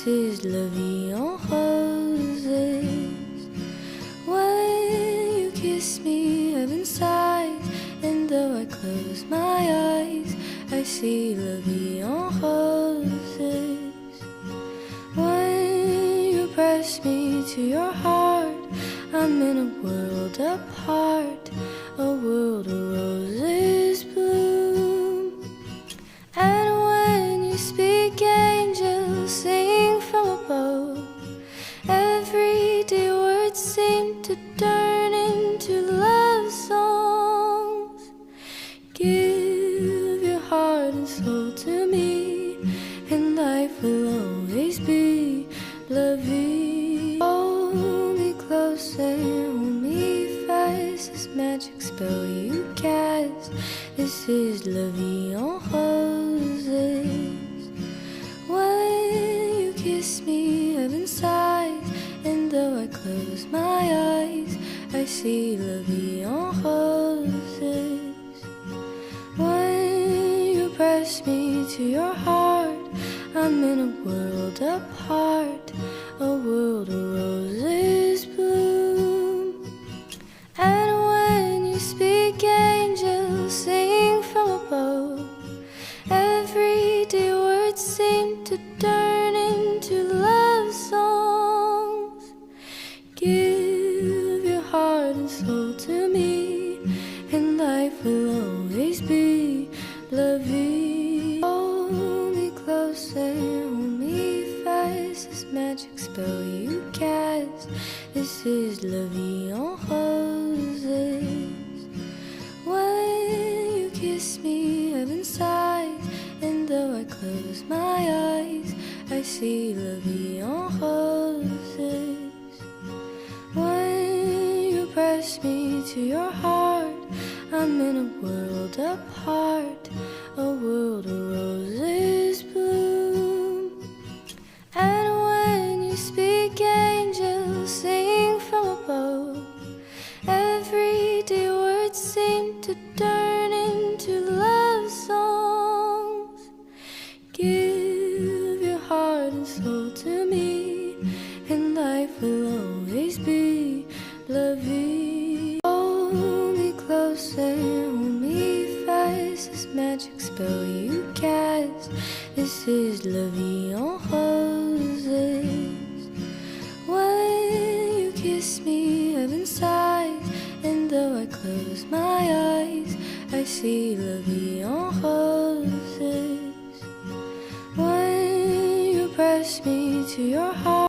This is la vie en roses. When you kiss me, heaven sighs, and though I close my eyes, I see la vie en roses. When you press me to your heart, I'm in a world apart, a world of roses bloom. And when you speak, angels sing from above. Everyday words seem to turn into love songs. Give your heart and soul to me, and life will always be la vie. Hold me close and hold me fast, this magic spell you cast. This is la vie en roses. When you kiss me, heaven sighs, and though I close my eyes, I see la vie en roses. When you press me to your heart, I'm in a world apart, a world of roses bloom. And when you speak, angels sing from above. Everyday words seem to turn into love songs. Give your heart and soul to me, and life will always be la vie. Hold me close and hold me fast, this magic spell you cast. This is la vie en roses. When you kiss me, heaven sighs, and though I close my eyes, I see la vie en roses. When you press me to your heart, I'm in a world apart, a world of roses bloom. And when you speak, angels sing from above. Everyday words seem to turn into love songs. Give your heart and soul to me, and life will always be la vie. Hold me close and hold me fast, this magic spell you cast. This is la vie en roses. When you kiss me, heaven sighs, and though I close my eyes, I see la vie en roses. When you press me to your heart,